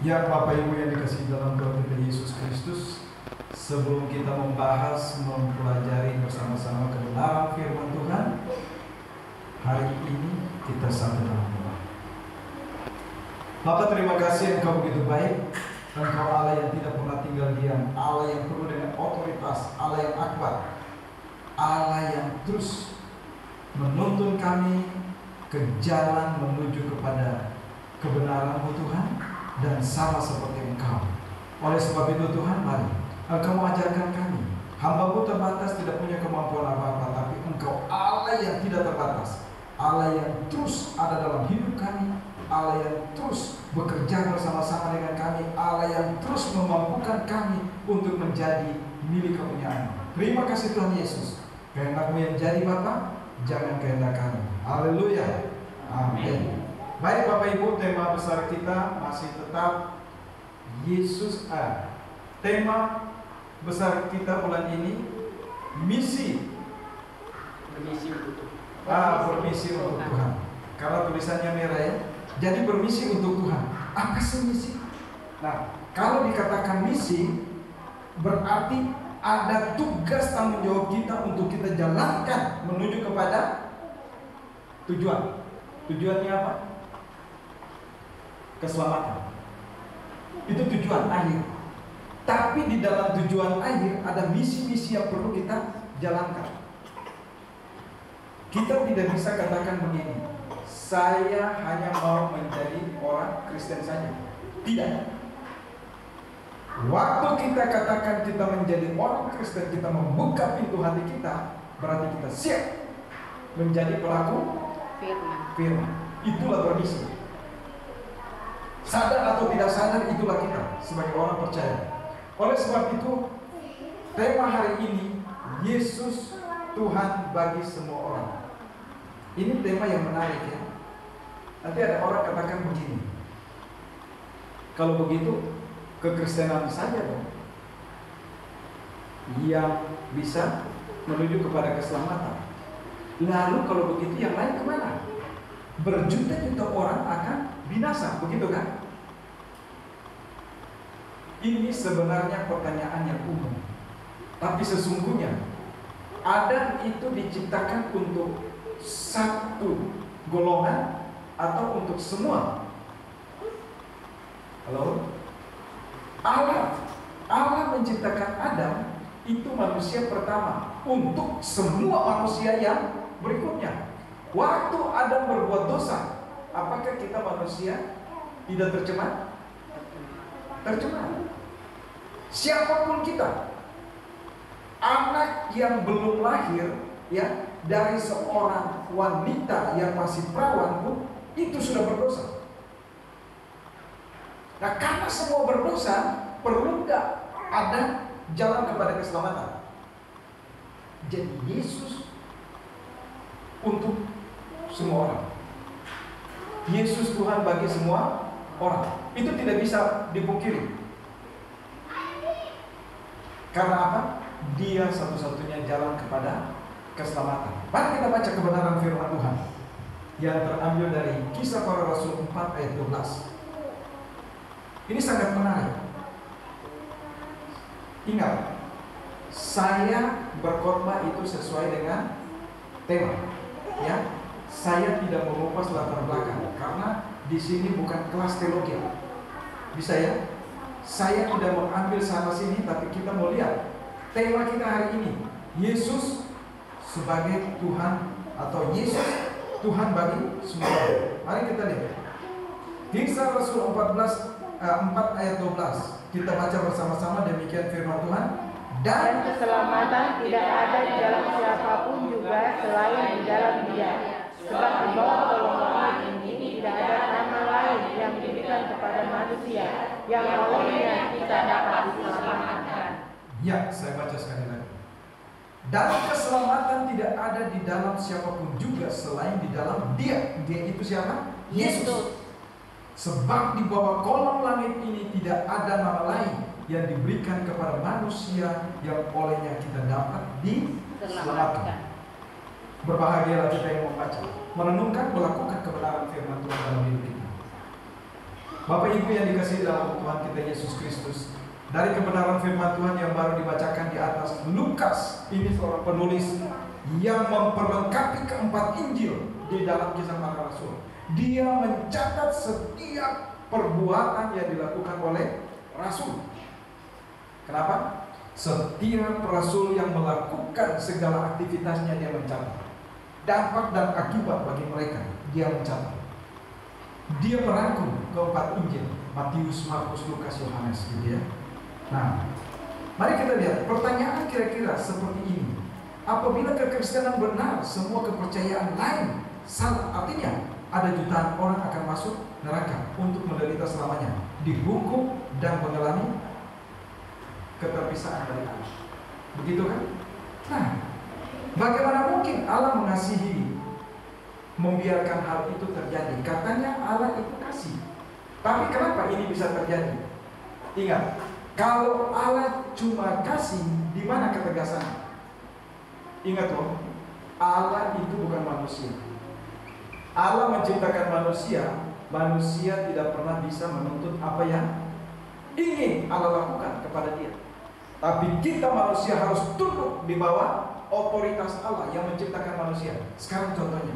Ya Bapak Ibu yang dikasihi dalam Tuhan kita Yesus Kristus, sebelum kita membahas, mempelajari bersama-sama kebenaran firman Tuhan, hari ini kita satu dalam doa. Bapak, terima kasih Engkau begitu baik. Engkau Allah yang tidak pernah tinggal diam, Allah yang penuh dengan otoritas, Allah yang akbar, Allah yang terus menuntun kami ke jalan menuju kepada kebenaran-Mu Tuhan, dan sama seperti Engkau. Oleh sebab itu Tuhan, mari Engkau mengajarkan kami. Hamba-Mu terbatas, tidak punya kemampuan apa-apa, tapi Engkau Allah yang tidak terbatas, Allah yang terus ada dalam hidup kami, Allah yang terus bekerja bersama-sama dengan kami, Allah yang terus memampukan kami untuk menjadi milik kepunyaan. Terima kasih Tuhan Yesus. Kehendak-Mu yang jadi Bapa, jangan kehendak kami. Haleluya. Amin. Baik Bapak Ibu, tema besar kita masih tetap Yesus ada. Tema besar kita bulan ini misi. Bermisi untuk Tuhan. Karena tulisannya merah ya. Jadi bermisi untuk Tuhan. Apa sih misi? Nah, kalau dikatakan misi, berarti ada tugas tanggung jawab kita untuk kita jalankan menuju kepada tujuan. Tujuannya apa? Keselamatan. Itu tujuan akhir. Tapi di dalam tujuan akhir ada misi-misi yang perlu kita jalankan. Kita tidak bisa katakan begini, saya hanya mau menjadi orang Kristen saja. Tidak. Waktu kita katakan kita menjadi orang Kristen, kita membuka pintu hati kita, berarti kita siap menjadi pelaku firman. Itulah bermisi. Sadar atau tidak sadar, itulah kita sebagai orang percaya. Oleh sebab itu, tema hari ini Yesus Tuhan bagi semua orang. Ini tema yang menarik ya. Nanti ada orang katakan begini, kalau begitu kekristenan saja dong yang bisa menuju kepada keselamatan. Lalu kalau begitu yang lain kemana? Berjuta-juta orang akan binasa, begitu kan? Ini sebenarnya pertanyaan yang umum. Tapi sesungguhnya Adam itu diciptakan untuk satu golongan atau untuk semua? Halo? Allah menciptakan Adam itu manusia pertama untuk semua manusia yang berikutnya. Waktu Adam berbuat dosa, apakah kita manusia tidak tercemar? Tercemar. Siapapun kita, anak yang belum lahir ya dari seorang wanita yang masih perawan pun itu sudah berdosa. Nah, karena semua berdosa, perlu nggak ada jalan kepada keselamatan? Jadi Yesus untuk semua orang. Yesus Tuhan bagi semua orang. Itu tidak bisa dipungkiri. Karena apa? Dia satu-satunya jalan kepada keselamatan. Mari kita baca kebenaran firman Tuhan yang terambil dari Kisah Para Rasul 4 ayat 12. Ini sangat menarik. Ingat, saya berkhotbah itu sesuai dengan tema. Ya, saya tidak mengupas latar belakang karena di sini bukan kelas teologi. Bisa ya? Saya tidak mengambil sana sini, tapi kita mau lihat tema kita hari ini. Yesus sebagai Tuhan atau Yesus Tuhan bagi semua orang. Mari kita lihat. Kisah Rasul 4 ayat 12. Kita baca bersama-sama, demikian firman Tuhan. Dan keselamatan tidak ada di dalam siapapun juga selain di dalam Dia. Sebab di bawah golongan ini tidak ada nama lain yang diberikan kepada manusia yang olehnya kita dapat diselamatkan. Ya, saya baca sekali lagi. Dan keselamatan tidak ada di dalam siapapun juga selain di dalam Dia. Dia itu siapa? Yesus. Sebab di bawah kolong langit ini tidak ada nama lain yang diberikan kepada manusia yang olehnya kita dapat diselamatkan. Berbahagialah kita yang membaca, merenungkan, melakukan kebenaran firman Tuhan dalam hidup kita. Bapak Ibu yang dikasihi dalam Tuhan kita Yesus Kristus, dari kebenaran firman Tuhan yang baru dibacakan di atas, Lukas ini seorang penulis yang memperlengkapi keempat Injil di dalam Kisah Para Rasul. Dia mencatat setiap perbuatan yang dilakukan oleh Rasul. Kenapa? Setiap Rasul yang melakukan segala aktivitasnya dia mencatat. Dampak dan akibat bagi mereka dia mencatat. Dia merangkum keempat Injil, Matius, Markus, Lukas, Yohanes, gitu ya. Nah, mari kita lihat pertanyaan kira-kira seperti ini. Apabila kekristenan benar, semua kepercayaan lain salah. Artinya ada jutaan orang akan masuk neraka untuk menderita selamanya, dihukum dan mengalami keterpisaan dari Allah. Begitu kan? Nah, bagaimana mungkin Allah mengasihi, membiarkan hal itu terjadi? Katanya Allah itu kasih. Tapi kenapa ini bisa terjadi? Ingat, kalau Allah cuma kasih, di mana ketegasannya? Ingat loh, Allah itu bukan manusia. Allah menciptakan manusia, manusia tidak pernah bisa menuntut apa yang ingin Allah lakukan kepada dia. Tapi kita manusia harus tunduk di bawah otoritas Allah yang menciptakan manusia. Sekarang contohnya,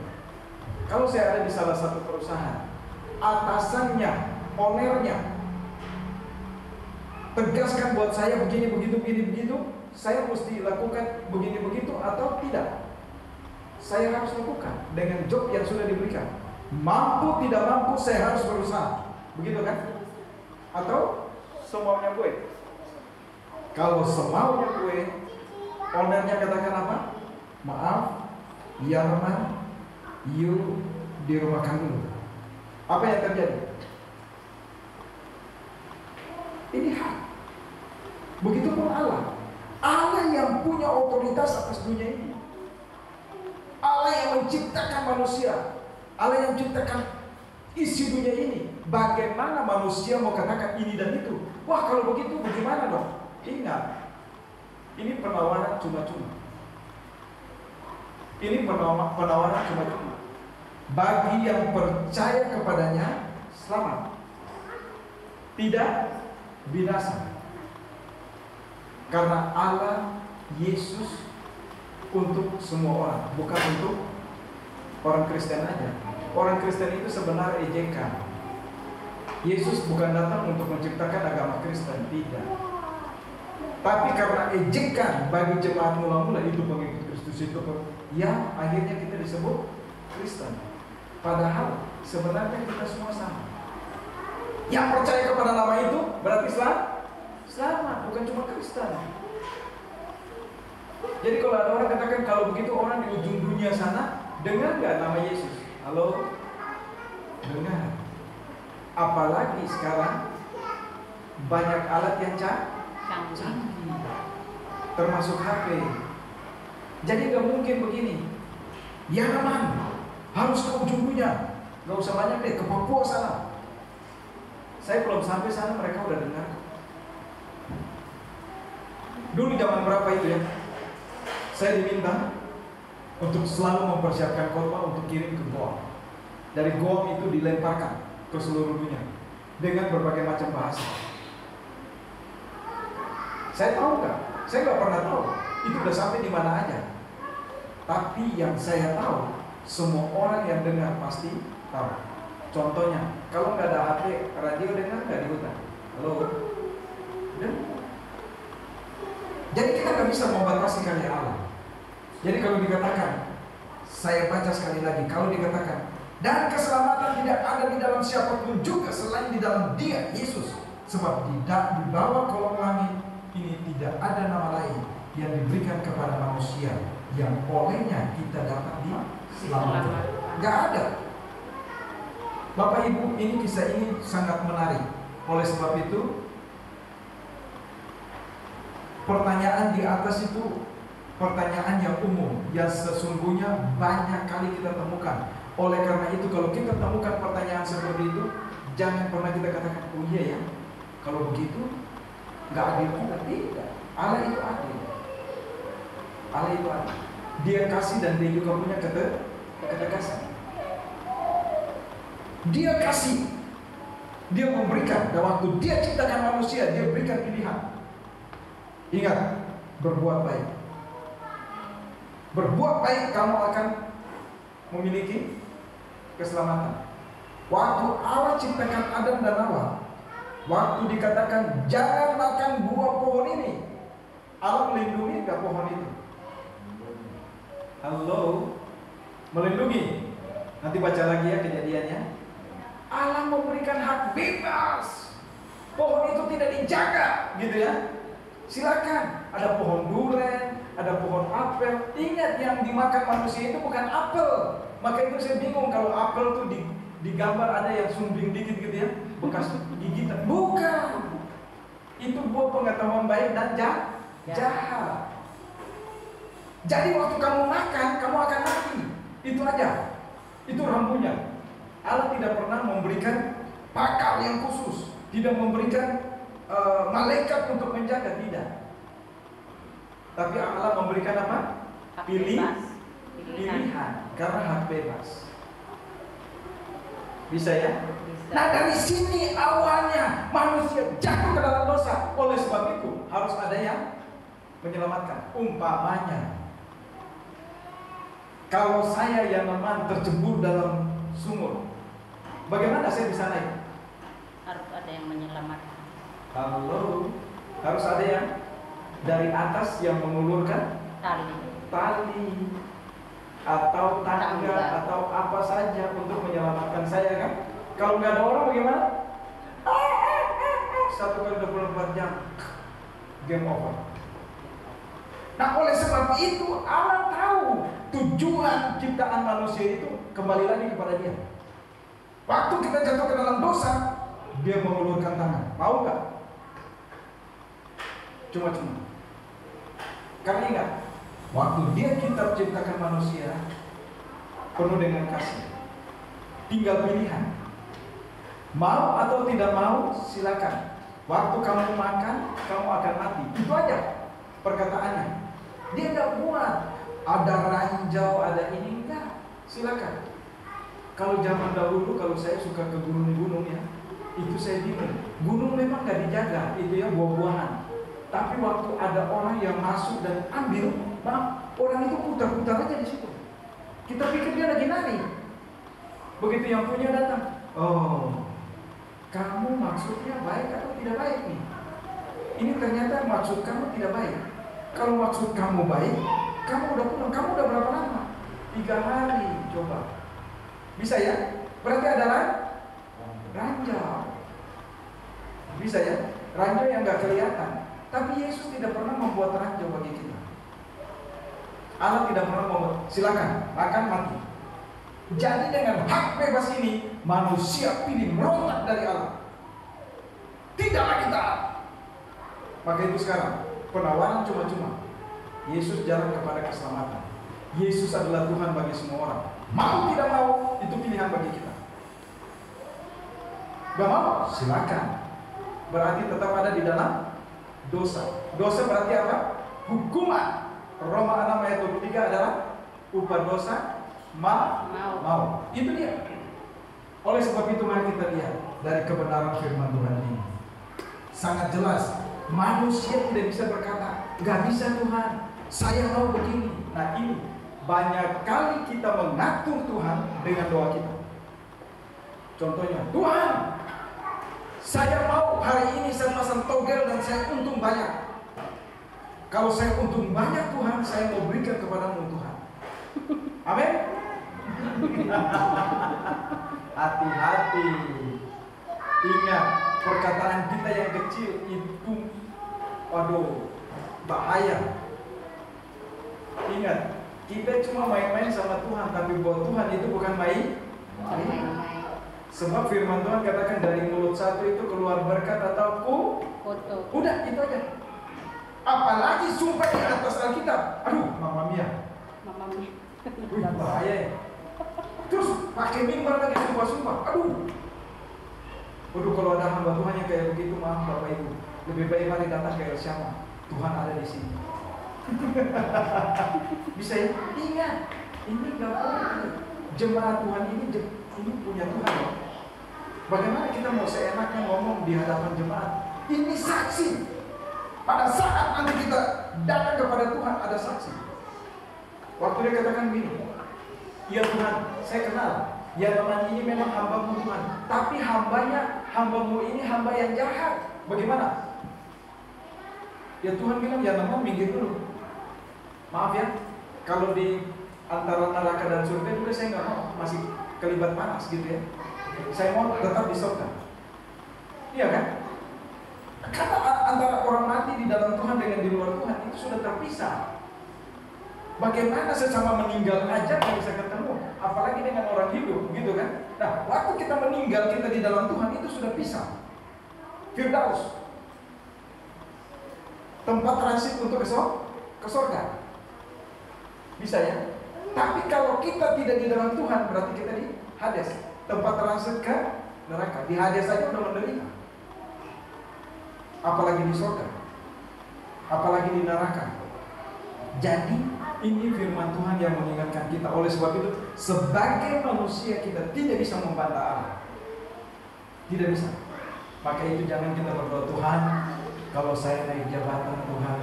kalau saya ada di salah satu perusahaan, atasannya, ownernya tegaskan buat saya begini, begitu, saya mesti lakukan begini, begitu atau tidak? Saya harus lakukan dengan job yang sudah diberikan. Mampu tidak mampu, saya harus berusaha. Begitu kan? Atau semaunya gue? Kalau semaunya gue, ownernya katakan apa? Maaf, Yarman, you dirumahkan dulu. Apa yang terjadi? Ini hak. Begitupun Allah. Allah yang punya otoritas atas dunia ini. Allah yang menciptakan manusia. Allah yang menciptakan isi dunia ini. Bagaimana manusia mau katakan ini dan itu? Wah, kalau begitu bagaimana dong? Ingat, ini penawaran cuma-cuma. Ini penawaran cuma-cuma. Bagi yang percaya kepadanya, selamat. Tidak binasa. Karena Allah, Yesus untuk semua orang, bukan untuk orang Kristen aja. Orang Kristen itu sebenarnya ejekan. Yesus bukan datang untuk menciptakan agama Kristen, tidak. Tapi karena ejekan bagi jemaat mula-mula itu pengikut Kristus itu, ya akhirnya kita disebut Kristen. Padahal sebenarnya kita semua sama. Yang percaya kepada nama itu berarti selamat, bukan cuma Kristen. Jadi kalau ada orang katakan kalau begitu orang di ujung dunia sana dengar nggak nama Yesus? Halo, dengar. Apalagi sekarang banyak alat yang canggih, termasuk HP. Jadi nggak mungkin begini. Ya teman, harus ke ujung dunia. Nggak usah banyak deh, ke Papua sana. Saya belum sampai sana mereka udah dengar. Dulu zaman berapa itu ya? Saya diminta untuk selalu mempersiapkan khotbah untuk kirim ke Guam. Dari Guam itu dilemparkan ke seluruh dunia dengan berbagai macam bahasa. Saya tahu nggak? Saya nggak pernah tahu itu udah sampai di mana aja. Tapi yang saya tahu, semua orang yang dengar pasti tahu. Contohnya, kalau nggak ada HP, radio dengar nggak di hutan? Halo, dengar. Jadi kita nggak bisa membatasi karya Allah. Jadi kalau dikatakan, saya baca sekali lagi, kalau dikatakan dan keselamatan tidak ada di dalam siapapun juga selain di dalam Dia, Yesus. Sebab di bawah kolong langit ini tidak ada nama lain yang diberikan kepada manusia yang olehnya kita dapat diselamatkan. Nggak ada. Bapak Ibu, ini kisah ini sangat menarik. Oleh sebab itu, pertanyaan di atas itu pertanyaan yang umum, yang sesungguhnya banyak kali kita temukan. Oleh karena itu, kalau kita temukan pertanyaan seperti itu, jangan pernah kita katakan, oh iya ya, kalau begitu nggak adil juga. Tidak, Allah itu adil. Allah itu adil. Dia kasih dan dia juga punya ketegasan. Dia kasih. Dia memberikan, dan waktu dia ciptakan manusia, dia berikan pilihan. Ingat, berbuat baik. Berbuat baik, kamu akan memiliki keselamatan. Waktu Allah ciptakan Adam dan Hawa, waktu dikatakan jangan makan buah pohon ini, Allah melindungi gak pohon itu? Halo? Melindungi. Nanti baca lagi ya kejadiannya. Allah memberikan hak bebas. Pohon itu tidak dijaga, gitu ya. Silakan. Ada pohon durian, ada pohon apel. Ingat, yang dimakan manusia itu bukan apel. Maka itu saya bingung kalau apel tuh digambar ada yang sumbing dikit gitu ya, bekas gigitan. Bukan. Itu buah pengetahuan baik dan jahat. Jadi waktu kamu makan, kamu akan mati. Itu aja. Itu rambunya. Allah tidak pernah memberikan pakal yang khusus, tidak memberikan malaikat untuk menjaga, tidak. Tapi Allah memberikan apa? Pilihan. Karena hak bebas. Bisa ya? Nah, dari sini awalnya manusia jatuh ke dalam dosa. Oleh sebab itu harus ada yang menyelamatkan. Umpamanya, kalau saya yang teman tercebur dalam sumur, bagaimana saya bisa naik? Harus ada yang menyelamatkan. Halo, harus ada yang dari atas yang mengulurkan tali atau tangga atau apa saja untuk menyelamatkan saya, kan? Kalau nggak ada orang bagaimana? 1 kali 24 jam, game over. Nah, oleh sebab itu Allah tahu tujuan ciptaan manusia itu kembali lagi kepada Dia. Waktu kita jatuh ke dalam dosa, Dia mengulurkan tangan. Mau nggak? Cuma-cuma. Karena ingat, waktu Dia kita ciptakan manusia penuh dengan kasih. Tinggal pilihan. Mau atau tidak mau, silakan. Waktu kamu makan, kamu akan mati. Itu aja perkataannya. Dia nggak buat ada ranjau, ada ini, enggak. Silakan. Kalau zaman dahulu, kalau saya suka ke gunung-gunung ya, itu saya bingung. Gunung memang nggak dijaga, itu ya buah-buahan. Tapi waktu ada orang yang masuk dan ambil, orang itu putar-putar aja di situ. Kita pikir dia lagi nari. Begitu yang punya datang, oh, kamu maksudnya baik atau tidak baik nih? Ini ternyata maksud kamu tidak baik. Kalau maksud kamu baik, kamu udah pulang. Kamu udah berapa lama? 3 hari, coba. Bisa ya? Berarti adalah ranjau. Bisa ya? Ranjau yang gak kelihatan. Tapi Yesus tidak pernah membuat ranjau bagi kita. Allah tidak pernah membuat. Silakan, makan mati. Jadi dengan hak bebas ini, manusia pilih merontak dari Allah. Tidak lagi taat. Maka itu sekarang penawaran cuma-cuma. Yesus jalan kepada keselamatan. Yesus adalah Tuhan bagi semua orang. Mau tidak mau, itu pilihan bagi kita. Gak mau? Silakan. Berarti tetap ada di dalam dosa. Dosa berarti apa? Hukuman. Roma 6 ayat 23 adalah upah dosa mau. Itu dia. Oleh sebab itu mari kita lihat dari kebenaran firman Tuhan ini. Sangat jelas. Manusia tidak bisa berkata, gak bisa Tuhan, saya mau begini. Nah ini, banyak kali kita mengatur Tuhan dengan doa kita. Contohnya, Tuhan, saya mau hari ini saya pasang togel dan saya untung banyak. Kalau saya untung banyak Tuhan, saya mau berikan kepadamu Tuhan. Amin. Hati-hati. Ingat, perkataan kita yang kecil itu, waduh, bahaya. Ingat, kita cuma main-main sama Tuhan, tapi buat Tuhan itu bukan main. Sebab firman Tuhan katakan dari mulut satu itu keluar berkat atau kutuk. Udah, itu aja. Apalagi sumpah di atas Alkitab. Aduh, Mama Mia. Wih, bahaya ya. Terus pakai mimbar lagi sumpah-sumpah. Aduh. Waduh, kalau ada hamba Tuhan yang kayak begitu, maaf Bapak Ibu, lebih baik mari datang ke Elsyama. Tuhan ada di sini. Bisa ya? Ingat, ini gak boleh. Jemaat Tuhan ini punya Tuhan. Bagaimana kita mau seenaknya ngomong di hadapan jemaat? Ini saksi. Pada saat nanti kita datang kepada Tuhan, ada saksi. Waktu dia katakan gini, ya Tuhan, saya kenal, ya teman ini memang hamba-Mu Tuhan, tapi hamba-Mu ini hamba yang jahat. Bagaimana? Ya Tuhan bilang, ya teman minggir dulu. Maaf ya, kalau di antara neraka dan surga juga saya nggak mau masih kelibat panas gitu ya. Saya mau tetap di surga. Iya kan? Karena antara orang mati di dalam Tuhan dengan di luar Tuhan itu sudah terpisah. Bagaimana sesama meninggal aja nggak bisa ketemu, apalagi dengan orang hidup, gitu kan? Nah, waktu kita meninggal, kita di dalam Tuhan itu sudah pisah. Firdaus, tempat transit untuk ke surga. Bisa ya? Tapi kalau kita tidak di dalam Tuhan, berarti kita di Hades, tempat transit ke neraka. Di Hades saja udah menderita, apalagi di surga, apalagi di neraka. Jadi ini firman Tuhan yang mengingatkan kita. Oleh sebab itu, sebagai manusia kita tidak bisa membantah Allah, tidak bisa. Maka itu jangan kita berdoa, Tuhan, kalau saya naik jabatan Tuhan,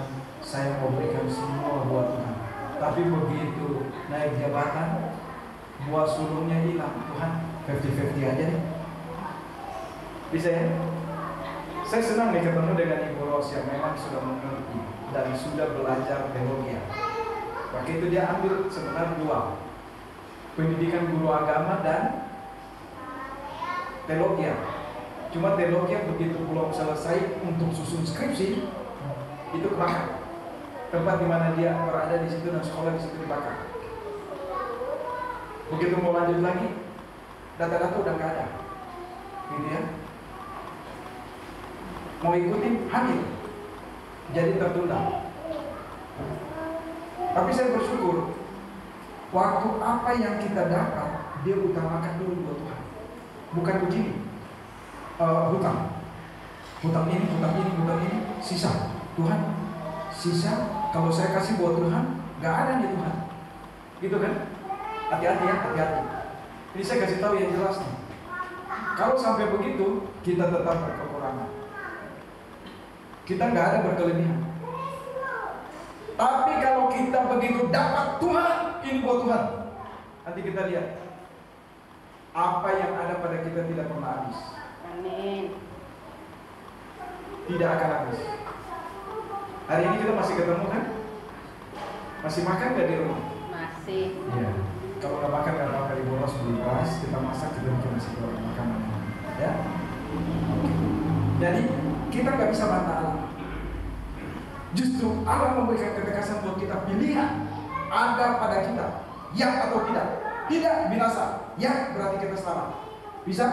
saya mau berikan semua buat Tuhan. Tapi begitu naik jabatan, buah sulungnya hilang, Tuhan 50-50 aja nih. Bisa ya? Saya senang nih ketemu dengan Ibu Ros yang memang sudah mengerti dan sudah belajar teologi. Maka itu dia ambil sebenarnya dua, pendidikan guru agama dan teologi. Cuma teologi begitu belum selesai untuk susun skripsi, itu kebakar. Tempat di mana dia berada di situ dan sekolah di situ dibakar. Begitu mau lanjut lagi, data-data udah nggak ada, gitu ya. Mau ikutin hamil, jadi tertunda. Tapi saya bersyukur, waktu apa yang kita dapat, dia utamakan dulu buat Tuhan. Bukan begini, hutang ini, sisa. Tuhan, sisa kalau saya kasih buat Tuhan, gak ada nih Tuhan. Gitu kan? Hati-hati ya, hati-hati. Ini saya kasih tahu yang jelas nih. Kalau sampai begitu, kita tetap berkekurangan. Kita gak ada berkelebihan. Tapi kalau kita begitu dapat Tuhan, ini buat Tuhan, nanti kita lihat apa yang ada pada kita tidak pernah habis. Amin. Tidak akan habis. Hari ini kita masih ketemu kan? Masih makan gak di rumah? Masih. Iya. Kalau nggak makan nggak apa-apa, Ibu Ros beli beras, kita masak, kita bikin nasi goreng makanan. Ya. Jadi kita nggak bisa bantah Allah. Justru Allah memberikan ketekasan buat kita pilihan ada pada kita, ya atau tidak. Tidak binasa, ya berarti kita selamat. Bisa?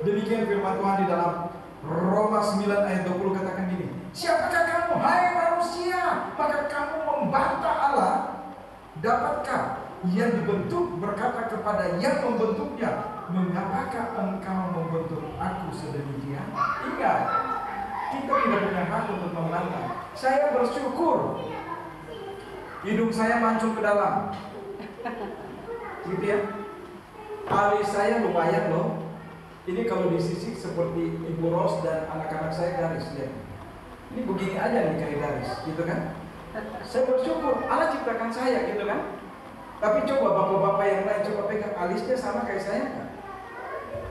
Demikian firman Tuhan di dalam Roma 9 ayat 20 katakan gini, siapakah kamu, hai manusia, maka kamu membantah Allah? Dapatkah ia dibentuk berkata kepada yang membentuknya, mengapakah engkau membentuk aku sedemikian? Ingat, kita tidak punya hak untuk membantah. Saya bersyukur hidung saya mancung ke dalam, gitu ya. Alis saya lumayan loh. Ini kalau disisik seperti Ibu Ros dan anak-anak saya garis, lihat. Ini begini aja nih kayak garis, gitu kan? Saya bersyukur Allah ciptakan saya, gitu kan? Tapi coba bapak-bapak yang lain coba pegang alisnya sama kayak saya kan?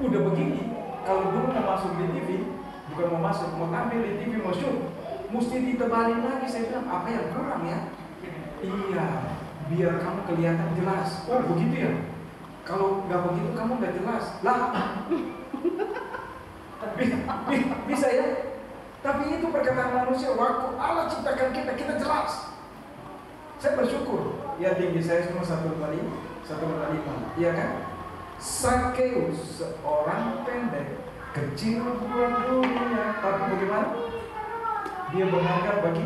Udah begini. Kalau dulu mau masuk di TV, bukan mau masuk, mau tampil di TV, mau shoot, mesti ditebalin lagi. Saya bilang apa yang kurang ya? Iya, biar kamu kelihatan jelas. Oh begitu ya? Kalau nggak begitu kamu nggak jelas lah. Bisa ya? Tapi itu perkataan manusia. Waktu Allah ciptakan kita, kita jelas. Saya bersyukur. Ya tinggi saya cuma 1,5, iya kan? Sakeus seorang pendek, kecil buat dunia, tapi bagaimana? Dia berharga bagi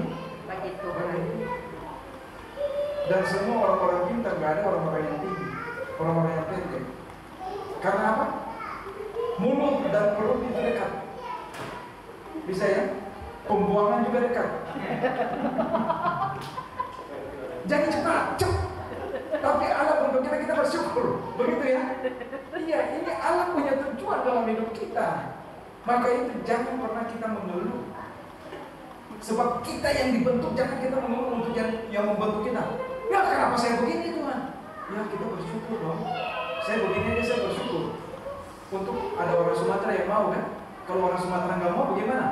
Tuhan. Dan semua orang-orang pintar, gak ada orang-orang yang tinggi, orang-orang yang pendek. Karena apa? Mulut dan perut itu dekat. Bisa ya? Pembuangan juga dekat. Jadi cepat. Tapi Allah membuat kita bersyukur, begitu ya? Iya, ini Allah punya tujuan. Tuhan dalam hidup kita. Maka itu jangan pernah kita mengeluh. Sebab kita yang dibentuk, jangan kita mengeluh untuk yang membentuk kita. Ya kenapa saya begini Tuhan? Ya kita bersyukur dong. Saya begini aja saya bersyukur. Untuk ada orang Sumatera yang mau kan? Kalau orang Sumatera nggak mau bagaimana?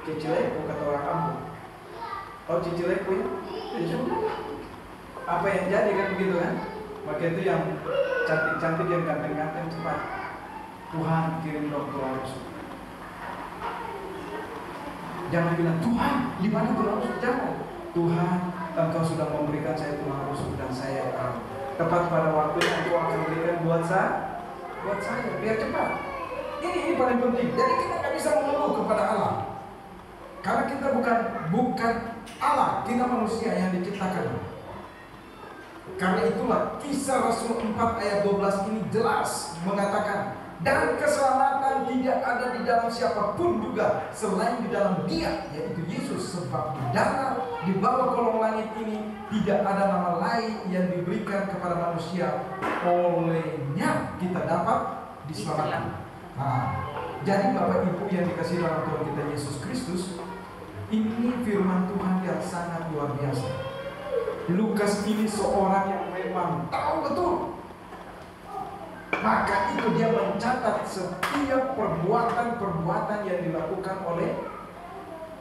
Cicileku kata orang kampung. Tahu cicileku ya? Ya sudah. Apa yang jadi kan begitu kan? Maka itu yang cantik-cantik, yang ganteng-ganteng cepat. Tuhan kirim dong Tuhan Rasul. Jangan bilang Tuhan, di mana Tuhan Rasul? Jangan. Tuhan, Engkau sudah memberikan saya Tuhan Rasul dan saya akan tepat pada waktunya Engkau akan berikan buat saya, biar cepat. Ini paling penting. Jadi kita nggak bisa mengeluh kepada Allah, karena kita bukan Allah, kita manusia yang diciptakan. Karena itulah Kisah Rasul 4 ayat 12 ini jelas mengatakan, dan keselamatan tidak ada di dalam siapapun juga selain di dalam Dia, yaitu Yesus. Sebab di bawah kolong langit ini tidak ada nama lain yang diberikan kepada manusia, olehnya kita dapat diselamatkan. Nah, jadi Bapak Ibu yang dikasihi dalam Tuhan kita Yesus Kristus, ini firman Tuhan yang sangat luar biasa. Lukas ini seorang yang memang tahu betul. Maka itu dia mencatat setiap perbuatan-perbuatan yang dilakukan oleh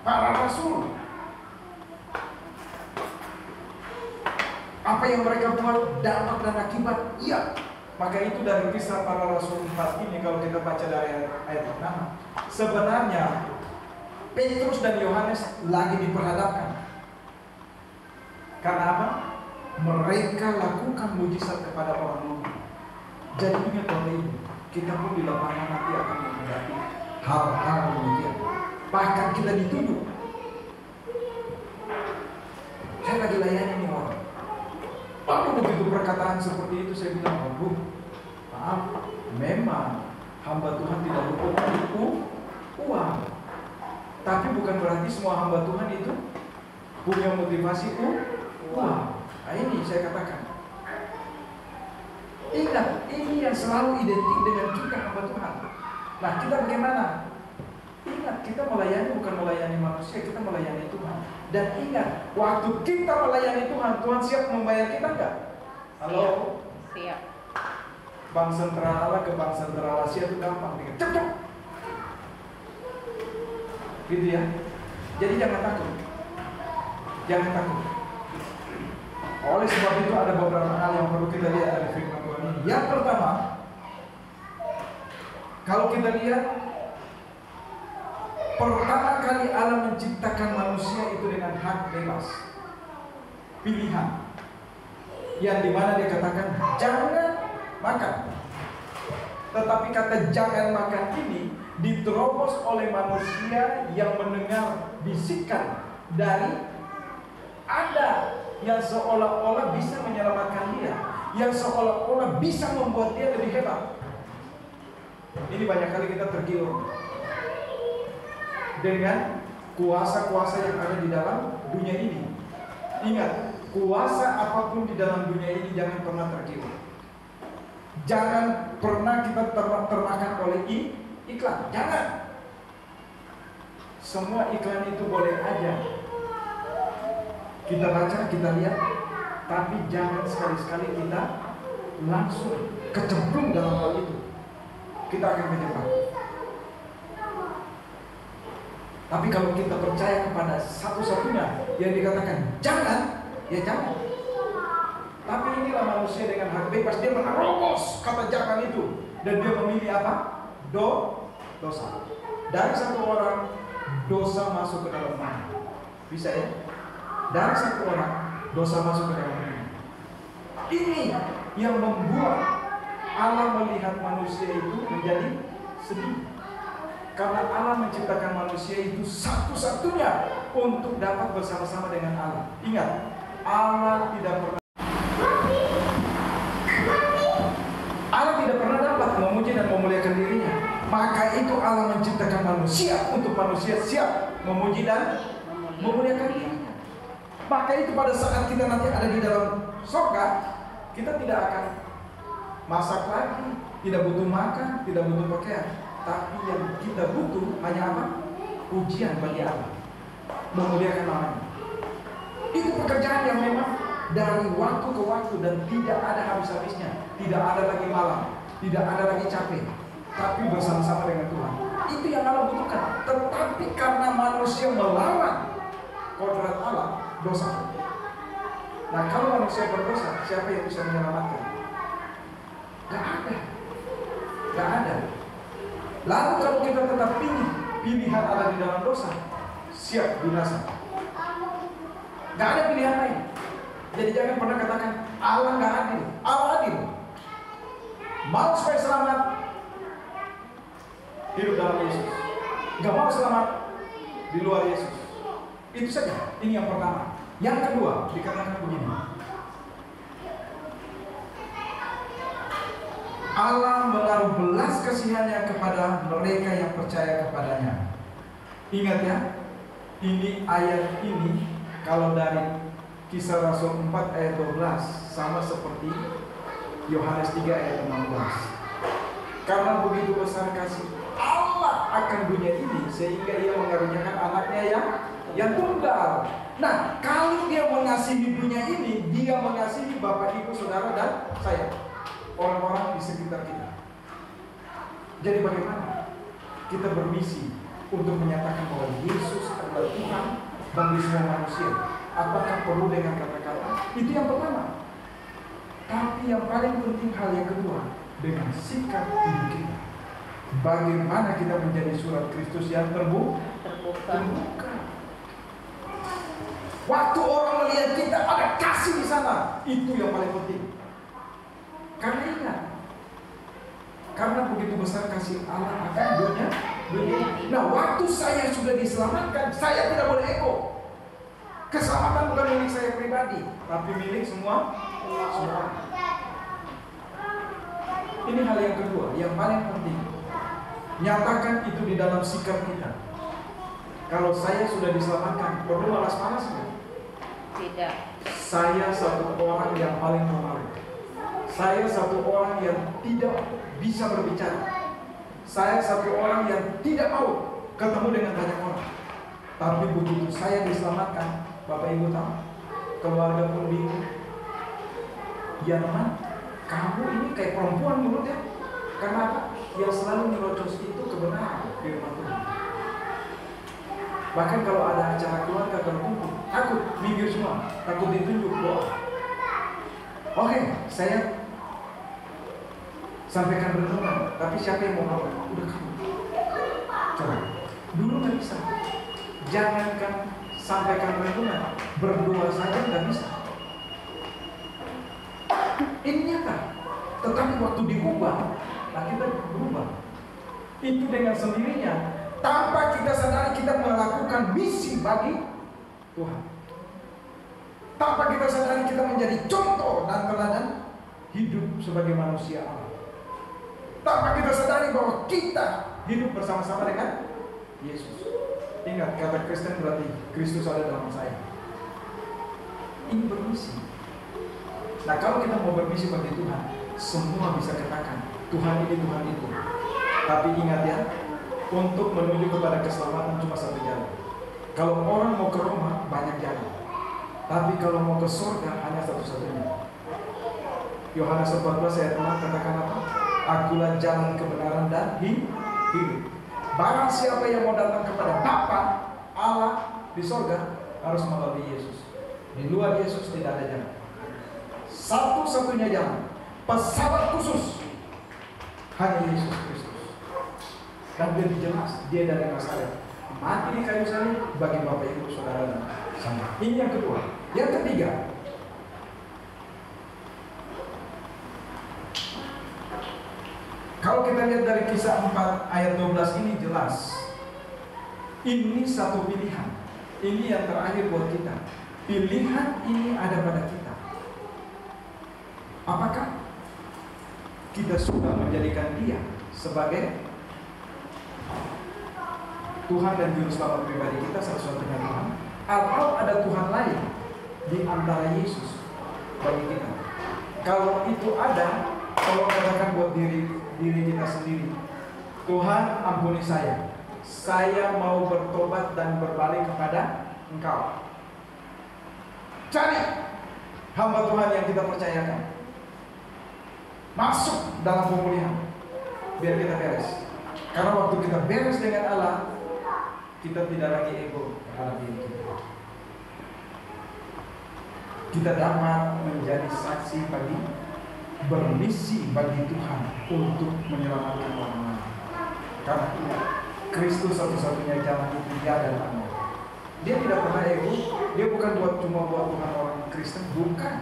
para rasul. Apa yang mereka buat, dampak dan akibat, iya. Maka itu dari Kisah Para Rasul 4 ini, kalau kita baca dari ayat pertama, sebenarnya Petrus dan Yohanes lagi diperhadapkan. Karena apa? Mereka lakukan mujizat kepada orang lumpuh. Jadi ingat Bapak Ibu, kita pun di lapangan nanti akan menghadapi hal-hal demikian. Bahkan kita dituduh. Saya lagi layani nih orang. Lalu begitu perkataan seperti itu, saya bilang, waduh, maaf, memang hamba Tuhan tidak lupa uang. Tapi bukan berarti semua hamba Tuhan itu punya motivasi uang. Nah ini saya katakan, ingat, ini yang selalu identik dengan kita hamba Tuhan. Nah kita bagaimana? Ingat, kita melayani bukan melayani manusia, kita melayani Tuhan. Dan ingat, waktu kita melayani Tuhan, Tuhan siap membayar kita enggak? Halo? Siap. Bank sentral ke bank sentral Asia itu gampang, cepet. Gitu ya. Jadi jangan takut. Jangan takut. Oleh sebab itu ada beberapa hal yang perlu kita lihat dari firman Tuhan ini. Yang pertama, kalau kita lihat, pertama kali Allah menciptakan manusia itu dengan hak bebas, pilihan, yang dimana dia katakan jangan makan. Tetapi kata jangan makan ini diterobos oleh manusia yang mendengar bisikan dari ada yang seolah-olah bisa menyelamatkan dia, yang seolah-olah bisa membuat dia lebih hebat. Ini banyak kali kita tergiur dengan kuasa-kuasa yang ada di dalam dunia ini. Ingat, kuasa apapun di dalam dunia ini jangan pernah tergiur. Jangan pernah kita termakan oleh iklan. Jangan. Semua iklan itu boleh aja kita baca, kita lihat, tapi jangan sekali-sekali kita langsung kecemplung dalam hal itu. Kita akan kejebak. Tapi kalau kita percaya kepada satu-satunya yang dikatakan jangan, ya jangan. Tapi inilah manusia dengan hak bebas, dia menerobos kata jangan itu, dan dia memilih apa? Dosa. Dari satu orang dosa masuk ke dalam mana? Bisa ya? Dari satu orang dosa masuk ke dalam dunia. Ini yang membuat Allah melihat manusia itu menjadi sedih. Karena Allah menciptakan manusia itu satu-satunya untuk dapat bersama-sama dengan Allah. Ingat, Allah tidak pernah dapat memuji dan memuliakan dirinya. Maka itu Allah menciptakan manusia untuk manusia siap memuji dan memuliakan dirinya. Maka itu pada saat kita nanti ada di dalam surga, kita tidak akan masak lagi, tidak butuh makan, tidak butuh pakaian. Tapi yang kita butuh hanya apa? Pujian bagi Allah, memuliakan namanya. Itu pekerjaan yang memang dari waktu ke waktu dan tidak ada habis-habisnya. Tidak ada lagi malam, tidak ada lagi capek, tapi bersama-sama dengan Tuhan. Itu yang Allah butuhkan. Tetapi karena manusia melawan kodrat Allah, dosa. Nah, kalau manusia berdosa, siapa yang bisa menyelamatkan? Gak ada. Gak ada. Lalu kalau kita tetap pilihan Allah di dalam dosa, siap binasa. Gak ada pilihan lain. Jadi jangan pernah katakan Allah gak adil. Allah adil. Mau supaya selamat, hidup dalam Yesus. Gak mau selamat di luar Yesus. Itu saja. Ini yang pertama. Yang kedua, dikatakan begini. Allah menaruh belas kasihannya kepada mereka yang percaya kepadanya. Ingat ya, ini ayat ini kalau dari Kisah Rasul 4 ayat 12 sama seperti Yohanes 3 ayat 16. Karena begitu besar kasih Allah akan dunia ini sehingga Ia mengaruniakan anaknya yang tunggal. Nah, kalau Dia mengasihi dunia ini, Dia mengasihi Bapak, Ibu, Saudara, dan saya, orang-orang di sekitar kita. Jadi bagaimana kita bermisi untuk menyatakan bahwa Yesus adalah Tuhan bagi semua manusia? Apakah perlu dengan kata-kata? Itu yang pertama. Tapi yang paling penting hal yang kedua, dengan sikap hidup kita. Bagaimana kita menjadi surat Kristus yang terbuka. Waktu orang melihat kita ada kasih di sana, itu yang paling penting. Karena ingat, karena begitu besar kasih Allah akan dunia. Nah, waktu saya sudah diselamatkan, saya tidak boleh ego. Keselamatan bukan milik saya pribadi, tapi milik semua. Ini hal yang kedua, yang paling penting. Nyatakan itu di dalam sikap kita. Kalau saya sudah diselamatkan, perlu malas-malas enggak? Tidak. Saya satu orang yang paling pemalu. Saya satu orang yang tidak bisa berbicara. Saya satu orang yang tidak mau ketemu dengan banyak orang. Tapi begitu saya diselamatkan, Bapak Ibu tahu, keluarga pun bingung. Ya teman, kamu ini kayak perempuan mulutnya. Karena apa? Yang selalu merocos itu kebenaran di rumah Tuhan. Bahkan kalau ada acara keluarga terkumpul, takut minggir semua, takut ditunjuk doa. Oke, saya sampaikan renungan, tapi siapa yang mau ngomong? Udah kamu. Coba. Dulu nggak bisa. Jangankan sampaikan renungan, berdoa saja nggak bisa. Ini nyata. Tetapi waktu diubah, nah kita berubah. Itu dengan sendirinya, tanpa kita sadari kita melakukan misi bagi Tuhan. Tanpa kita sadari kita menjadi contoh dan teladan hidup sebagai manusia Allah. Tanpa kita sadari bahwa kita hidup bersama-sama dengan Yesus. Ingat, kata Kristen berarti Kristus ada dalam saya. Ini bermisi. Nah, kalau kita mau bermisi bagi Tuhan, semua bisa katakan Tuhan ini, Tuhan itu. Tapi ingat ya, untuk menuju kepada keselamatan cuma satu jalan. Kalau orang mau ke Roma, banyak jalan. Tapi kalau mau ke surga, hanya satu-satunya. Yohanes 14 ayat 6 katakan apa? Akulah jalan kebenaran dan hidup. Barang siapa yang mau datang kepada Bapa Allah di surga, harus melalui Yesus. Di luar Yesus tidak ada jalan. Satu-satunya jalan, pesawat khusus, hanya Yesus Kristus. Dan lebih jelas, Dia dari Nazaret, mati di kayu salib bagi Bapak Ibu Saudara dan sama. Ini yang kedua. Yang ketiga, kalau kita lihat dari Kisah 4 ayat 12 ini jelas. Ini satu pilihan. Ini yang terakhir buat kita. Pilihan ini ada pada kita. Apakah kita sudah menjadikan Dia sebagai Tuhan dan Juru Selamat pribadi kita, satu-satunya Tuhan? Atau ada Tuhan lain di antara Yesus bagi kita? Kalau itu ada, kalau katakan buat diri diri kita sendiri. Tuhan, ampuni saya. Saya mau bertobat dan berbalik kepada Engkau. Cari hamba Tuhan yang kita percayakan, masuk dalam pemulihan, biar kita beres. Karena waktu kita beres dengan Allah, kita tidak lagi ego kepada diri kita. Kita dapat menjadi saksi bagi, bermisi bagi Tuhan untuk menyelamatkan orang lain. Karena Kristus satu-satunya jalan itu dia adalah Allah. Dia tidak pernah ego. Dia bukan cuma buat Tuhan orang Kristen, bukan.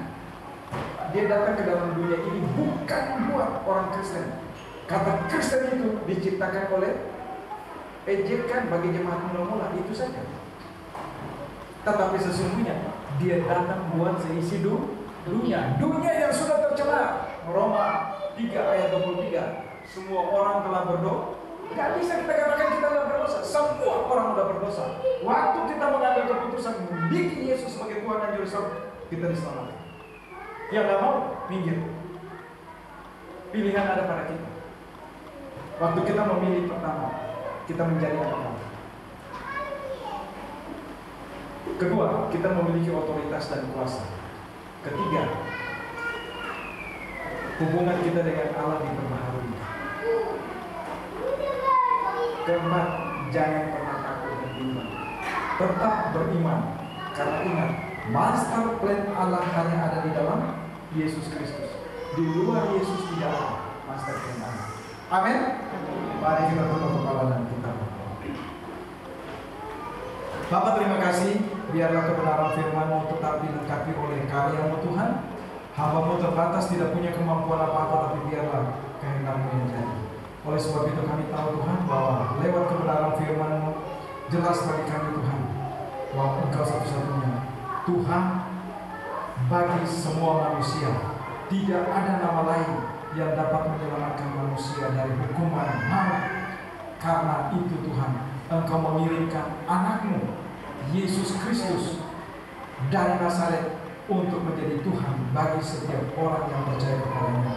Dia datang ke dalam dunia ini bukan buat orang Kristen. Kata Kristen itu diciptakan oleh ejekan bagi jemaat mula-mula, itu saja. Tetapi sesungguhnya dia datang buat seisi dunia yang sudah tercela. Roma 3 ayat 23. Semua orang telah berdosa. Gak bisa kita katakan kita telah berdosa. Semua orang sudah berdosa. Waktu kita mengambil keputusan memiliki Yesus sebagai Tuhan dan Juru Selamat, kita diselamatkan. Yang gak mau, minggir. Pilihan ada pada kita. Waktu kita memilih pertama, kita menjadi apa? Kedua, kita memiliki otoritas dan kuasa. Ketiga, hubungan kita dengan Allah diperbaharui. Keempat, jangan pernah takut dan bimbang. Tetap beriman. Karena ingat, master plan Allah hanya ada di dalam Yesus Kristus. Di luar Yesus tidak ada master plan Allah. Amin. Mari kita tutup kepala dan kita berdoa. Bapak, terima kasih. Biarlah kebenaran firman-Mu tetap dilengkapi oleh karya-Mu Tuhan. Hamba-Mu terbatas, tidak punya kemampuan apa-apa, tapi biarlah kehendak-Mu yang jadi. Oleh sebab itu kami tahu Tuhan bahwa lewat kebenaran firman-Mu jelas bagi kami Tuhan bahwa Engkau satu-satunya Tuhan bagi semua manusia. Tidak ada nama lain yang dapat menyelamatkan manusia dari hukuman maut. Karena itu Tuhan, Engkau mengirimkan anak-Mu Yesus Kristus dari Nazaret untuk menjadi Tuhan bagi setiap orang yang percaya kepadanya.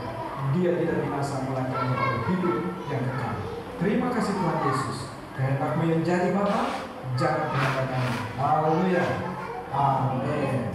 Dia tidak binasa melainkan mendapat hidup yang kekal. Terima kasih Tuhan Yesus. Kehendak-Mu yang jadi Bapa, jangan tinggalkan kami. Haleluya. Amin.